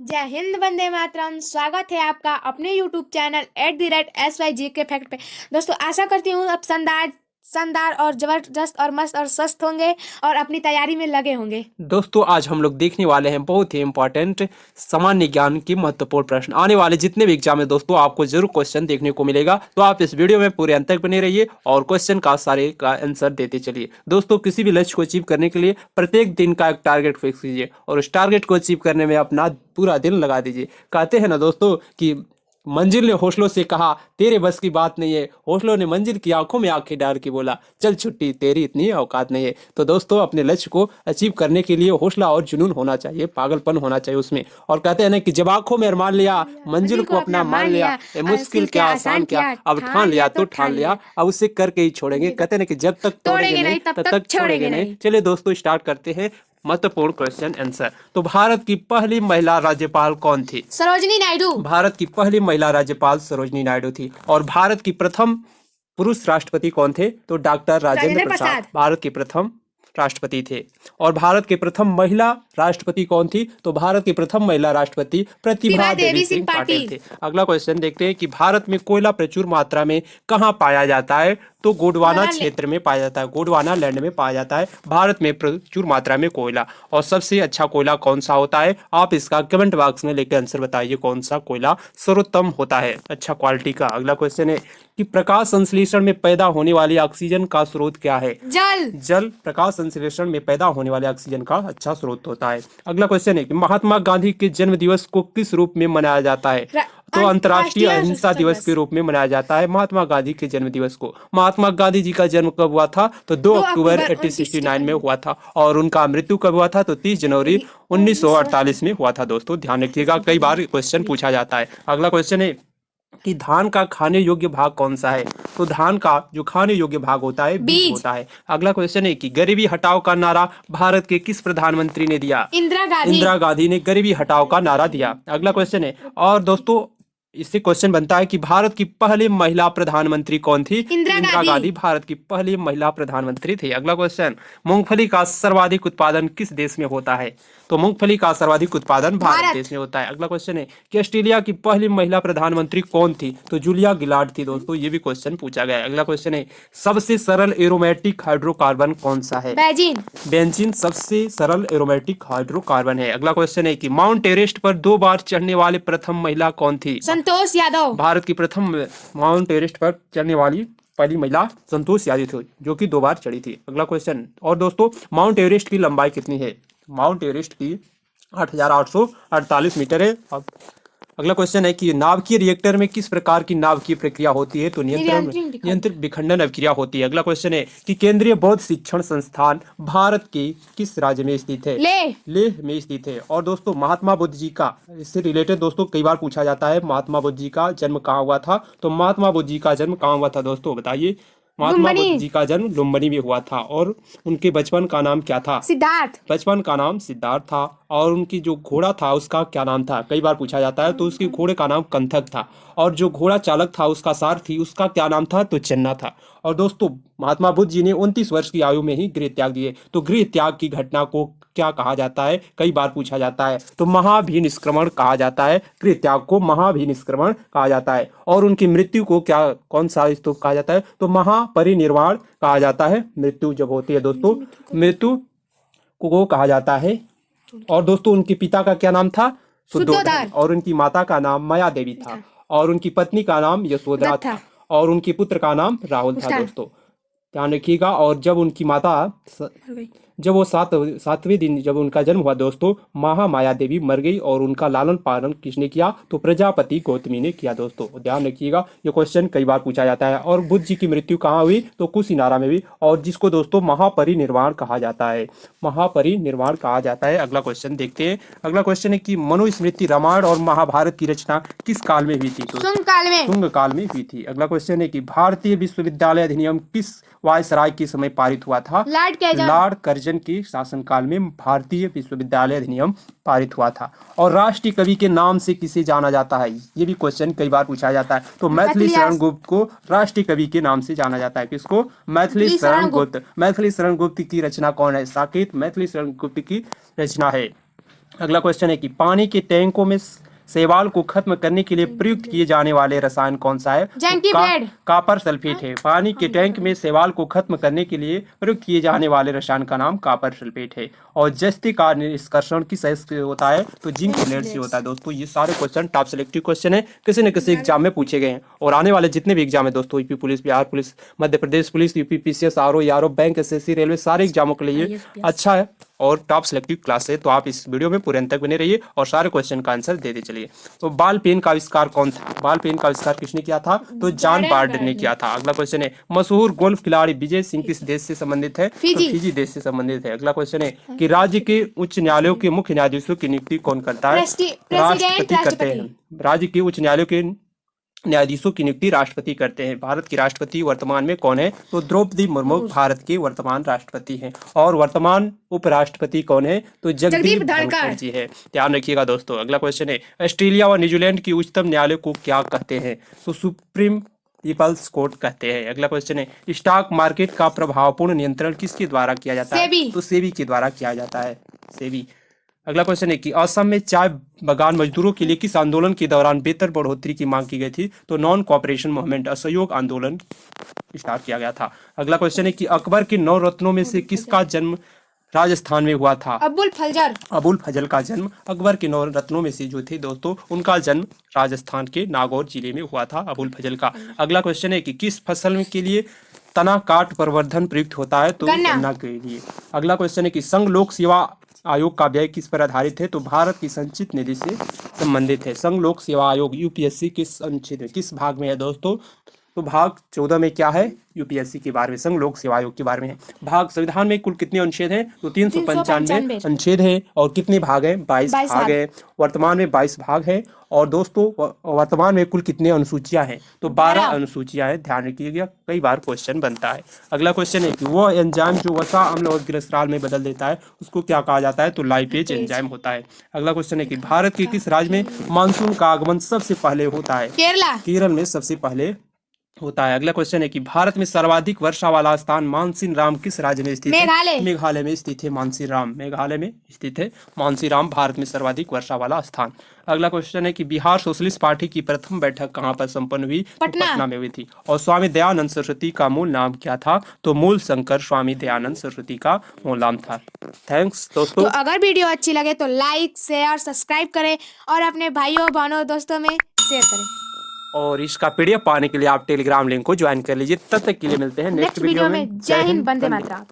जय हिंद, वंदे मातरम। स्वागत है आपका अपने YouTube चैनल @SYG के फैक्ट पे। दोस्तों, आशा करती हूँ आप शानदार शानदार और जबरदस्त और मस्त और स्वस्थ होंगे और अपनी तैयारी में लगे होंगे। दोस्तों आज हम लोग देखने वाले हैं बहुत ही इंपॉर्टेंट सामान्य ज्ञान की महत्वपूर्ण प्रश्न। आने वाले जितने भी एग्जाम है दोस्तों आपको जरूर क्वेश्चन देखने को मिलेगा, तो आप इस वीडियो में पूरे अंत तक बने रहिए और क्वेश्चन का सारे का आंसर देते चलिए। दोस्तों किसी भी लक्ष्य को अचीव करने के लिए प्रत्येक दिन का एक टारगेट फिक्स कीजिए और उस टारगेट को अचीव करने में अपना पूरा दिन लगा दीजिए। कहते हैं ना दोस्तों कि मंजिल ने हौसलों से कहा तेरे बस की बात नहीं है, हौसलों ने मंजिल की आंखों में आंखें डाल के बोला चल छुट्टी तेरी इतनी औकात नहीं है। तो दोस्तों अपने लक्ष्य को अचीव करने के लिए हौसला और जुनून होना चाहिए, पागलपन होना चाहिए उसमें। और कहते हैं ना कि जब आंखों में अरमान लिया मंजिल को अपना मान लिया, ये मुश्किल क्या आसान क्या, अब ठान लिया तो ठान लिया, अब उसे करके ही छोड़ेंगे। कहते हैं ना कि जब तक तोड़ेंगे नहीं तब तक छोड़ेंगे नहीं। चलिए दोस्तों स्टार्ट करते हैं महत्वपूर्ण क्वेश्चन आंसर। तो भारत की पहली महिला राज्यपाल कौन थी? सरोजिनी नायडू। भारत की पहली महिला राज्यपाल सरोजिनी नायडू थी। और भारत की प्रथम पुरुष राष्ट्रपति कौन थे? तो डॉक्टर राजेंद्र प्रसाद भारत के प्रथम राष्ट्रपति थे। और भारत के प्रथम महिला राष्ट्रपति कौन थी? तो भारत की प्रथम महिला राष्ट्रपति प्रतिभा देवी सिंह पाटिल थे। अगला क्वेश्चन देखते हैं कि भारत में कोयला प्रचुर मात्रा में कहाँ पाया जाता है? तो गोंडवाना क्षेत्र में पाया जाता है, गोंडवाना लैंड में पाया जाता है भारत में प्रचुर मात्रा में कोयला। और सबसे अच्छा कोयला कौन सा होता है? आप इसका कमेंट बॉक्स में लेकर आंसर बताइए कौन सा कोयला सर्वोत्तम होता है, अच्छा क्वालिटी का। अगला क्वेश्चन है कि प्रकाश संश्लेषण में पैदा होने वाली ऑक्सीजन का स्रोत क्या है? जल प्रकाश संश्लेषण में पैदा होने वाले ऑक्सीजन का अच्छा स्रोत होता है। अगला क्वेश्चन है कि महात्मा गांधी के जन्म दिवस को किस रूप में मनाया जाता है? तो अंतर्राष्ट्रीय अहिंसा दिवस के रूप में मनाया जाता है महात्मा गांधी के जन्म दिवस को। महात्मा गांधी जी का जन्म कब हुआ था? तो 2 अक्टूबर 1869 में हुआ था। और उनका मृत्यु कब हुआ था? तो 30 जनवरी 1948 में हुआ था। दोस्तों ध्यान रखिएगा, कई बार क्वेश्चन पूछा जाता है। अगला क्वेश्चन है कि धान का खाने योग्य भाग कौन सा है? तो धान का जो खाने योग्य भाग होता है बीज होता है। अगला क्वेश्चन है कि गरीबी हटाओ का नारा भारत के किस प्रधानमंत्री ने दिया? इंदिरा गांधी ने गरीबी हटाओ का नारा दिया। अगला क्वेश्चन है, और दोस्तों इससे क्वेश्चन बनता है कि भारत की पहली महिला प्रधानमंत्री कौन थी? इंदिरा गांधी भारत की पहली महिला प्रधानमंत्री थी। अगला क्वेश्चन, मूंगफली का सर्वाधिक उत्पादन किस देश में होता है? तो मूंगफली का सर्वाधिक उत्पादन भारत देश में होता है। अगला क्वेश्चन है कि ऑस्ट्रेलिया की पहली महिला प्रधानमंत्री कौन थी? तो जूलिया गिलार्ड थी। दोस्तों ये भी क्वेश्चन पूछा गया है। अगला क्वेश्चन है सबसे सरल एरोमेटिक हाइड्रोकार्बन कौन सा है? बेंजीन सबसे सरल एरोमेटिक हाइड्रोकार्बन है। अगला क्वेश्चन है कि माउंट एवरेस्ट पर 2 बार चढ़ने वाले प्रथम महिला कौन थी? संतोष यादव। भारत की प्रथम माउंट एवरेस्ट पर चढ़ने वाली पहली महिला संतोष यादव थी, जो कि 2 बार चढ़ी थी। अगला क्वेश्चन, और दोस्तों माउंट एवरेस्ट की लंबाई कितनी है? माउंट एवरेस्ट की 8,848 मीटर है। अब अगला क्वेश्चन है कि नाभिकीय रिएक्टर में किस प्रकार की नाभिकीय प्रक्रिया होती है? तो नियंत्रित विखंडन अभिक्रिया होती है। अगला क्वेश्चन है कि केंद्रीय बौद्ध शिक्षण संस्थान भारत के किस राज्य में स्थित है? लेह में स्थित है। और दोस्तों महात्मा बुद्ध जी का, इससे रिलेटेड दोस्तों कई बार पूछा जाता है, महात्मा बुद्ध जी का जन्म कहाँ हुआ था? तो महात्मा बुद्ध जी का जन्म कहाँ हुआ था दोस्तों बताइए? महात्मा बुद्ध जी का जन्म लुम्बिनी में हुआ था। और उनके बचपन का नाम क्या था? सिद्धार्थ। बचपन का नाम सिद्धार्थ था। और उनकी जो घोड़ा था उसका क्या नाम था? कई बार पूछा जाता है। तो उसके घोड़े का नाम कंथक था। और जो घोड़ा चालक था उसका सारथी, उसका क्या नाम था? तो चन्ना था। और दोस्तों महात्मा बुद्ध जी ने 29 वर्ष की आयु में ही गृह त्याग दिए। तो गृह त्याग की घटना को क्या कहा जाता है? कई बार पूछा जाता है। तो महाभिनिष्क्रमण कहा जाता है। गृह त्याग को महाभिनिष्क्रमण कहा जाता है। और उनकी मृत्यु को क्या, कौन सा स्तूप कहा जाता है? तो महापरिनिर्वाण कहा जाता है। मृत्यु जब होती है दोस्तों, मृत्यु को कहा जाता है। और दोस्तों उनके पिता का क्या नाम था? शुद्धोधन। और उनकी माता का नाम माया देवी था। और उनकी पत्नी का नाम यशोधरा था। और उनके पुत्र का नाम राहुल था। दोस्तों ध्यान रखिएगा। और जब उनकी माता जब वो सातवें दिन जब उनका जन्म हुआ दोस्तों, महामाया देवी मर गई। और उनका लालन पालन किसने किया? तो प्रजापति गौतमी ने किया। दोस्तों ध्यान रखिएगा, ये क्वेश्चन कई बार पूछा जाता है। और बुद्ध जी की मृत्यु कहाँ हुई? तो कुशीनारा में हुई। और जिसको दोस्तों महापरिनिर्वाण कहा जाता है, महापरिनिर्वाण कहा जाता है। अगला क्वेश्चन देखते हैं। अगला क्वेश्चन है कि मनुस्मृति रामायण और महाभारत की रचना किस काल में हुई थी? तो शुंग काल में हुई थी। अगला क्वेश्चन है कि भारतीय विश्वविद्यालय अधिनियम किस वायसराय के समय पारित हुआ था? लॉर्ड कर्जन के शासनकाल में भारतीय विश्वविद्यालय अधिनियम पारित हुआ था। और राष्ट्रीय कवि के नाम से किसे जाना जाता है? ये भी क्वेश्चन कई बार पूछा जाता है। तो मैथिली शरण गुप्त को राष्ट्रीय कवि के नाम से जाना जाता है। किसको? मैथिली शरण गुप्त। मैथिली शरण गुप्त की रचना कौन है? साकेत मैथिली शरण गुप्त की रचना है। अगला क्वेश्चन है कि पानी के टैंकों में शैवाल को खत्म करने के लिए प्रयुक्त किए जाने वाले रसायन कौन सा है? कॉपर सल्फेट है। पानी के टैंक में शैवाल को खत्म करने के लिए प्रयुक्त किए जाने वाले रसायन का नाम कॉपर सल्फेट है। और जस्ती का निष्कर्षण किस अयस्क से होता है? तो जिंक लेड से होता है। दोस्तों ये सारे क्वेश्चन टॉप सिलेक्टिव क्वेश्चन है, किसी न किसी एग्जाम में पूछे गए हैं। और आने वाले जितने भी एग्जाम है दोस्तों, UP police, Bihar police, Madhya Pradesh police, UP PCS, RO, bank, SSC, railway, सारे एग्जामों के लिए अच्छा है और टॉप सिलेक्टिव क्लास है। तो आप इस वीडियो में पूरे अंत तक बने रहिए और सारे क्वेश्चन का आंसर देते चलिए। तो बॉल पेन का आविष्कार कौन था? बॉल पेन का आविष्कार किसने किया था? तो जॉन बार्डर ने किया था। अगला क्वेश्चन है मशहूर गोल्फ खिलाड़ी विजय सिंह किस देश से संबंधित है? तो फिजी देश से संबंधित है। अगला क्वेश्चन है कि राज्य के उच्च न्यायालयों के मुख्य न्यायाधीशों की नियुक्ति कौन करता है? राष्ट्रपति करते हैं। राज्य के उच्च न्यायालयों के न्यायाधीशों की नियुक्ति राष्ट्रपति करते हैं। भारत की राष्ट्रपति वर्तमान में कौन है? तो द्रौपदी मुर्मू भारत के वर्तमान राष्ट्रपति हैं। और वर्तमान उपराष्ट्रपति कौन है? तो जगदीप धनखड़ जी है। ध्यान रखिएगा दोस्तों। अगला क्वेश्चन है ऑस्ट्रेलिया व न्यूजीलैंड की उच्चतम न्यायालय को क्या कहते हैं? तो सुप्रीम पीपल्स कोर्ट कहते हैं। अगला क्वेश्चन है स्टॉक मार्केट का प्रभावपूर्ण नियंत्रण किसके द्वारा किया जाता है? तो सेबी के द्वारा किया जाता है, सेबी। अगला क्वेश्चन है कि असम में चाय बागान मजदूरों के लिए किस आंदोलन के दौरान वेतन बढ़ोतरी की मांग की गई थी? तो नॉन कोऑपरेशन मूवमेंट, असहयोग आंदोलन स्टार्ट किया गया था। अगला क्वेश्चन है कि अकबर के 9 रत्नों में से किसका जन्म राजस्थान में हुआ था? अबुल फजल का जन्म, अकबर के 9 रत्नों में से जो थे दोस्तों, उनका जन्म राजस्थान के नागौर जिले में हुआ था, अबुल फजल का। अगला क्वेश्चन है कि किस फसल के लिए तना काट प्रवर्धन प्रयुक्त होता है? तो गन्ना के लिए। अगला क्वेश्चन है कि संघ लोक सेवा आयोग का व्यय किस पर आधारित है? तो भारत की संचित निधि से संबंधित है। संघ लोक सेवा आयोग यूपीएससी किस अनुच्छेद में, किस भाग में है दोस्तों? तो भाग 14 में क्या है? यूपीएससी के बारे में, संघ लोक सेवा आयोग के बारे में है। भाग संविधान में कुल कितने अनुच्छेद हैं? तो 395 अनुच्छेद हैं। और कितने भाग हैं? 22 भाग हैं। वर्तमान में 22 भाग हैं। और दोस्तों वर्तमान में कुल कितने अनुसूचियां हैं? तो 12 अनुसूचियां हैं। ध्यान रखिएगा, कई बार क्वेश्चन बनता है। अगला क्वेश्चन है कि वो एंजाइम जो वसा, अम्ल और ग्लिसरॉल में बदल देता है उसको क्या कहा जाता है? तो लाइपेज एंजाइम होता है। अगला क्वेश्चन है कि भारत के किस राज्य में मानसून का आगमन सबसे पहले होता है? केरल में सबसे पहले होता है। अगला क्वेश्चन है कि भारत में सर्वाधिक वर्षा वाला स्थान मानसीन राम किस राज्य में स्थित है? मेघालय में स्थित है मानसीन राम, मेघालय में स्थित है मानसीन राम, भारत में सर्वाधिक वर्षा वाला स्थान। अगला क्वेश्चन है कि बिहार सोशलिस्ट पार्टी की प्रथम बैठक कहाँ पर संपन्न हुई? पटना में हुई थी। और स्वामी दयानंद सरस्वती का मूल नाम क्या था? तो मूल शंकर स्वामी दयानंद सरस्वती का मूल नाम था। थैंक्स दोस्तों। तो अगर वीडियो अच्छी लगे तो लाइक, शेयर, सब्सक्राइब करें और अपने भाइयों बहनों दोस्तों में शेयर करें। और इसका पीडीएफ पाने के लिए आप टेलीग्राम लिंक को ज्वाइन कर लीजिए। तब तक के लिए मिलते हैं नेक्स्ट वीडियो में। जय हिंद, वंदे मातरम।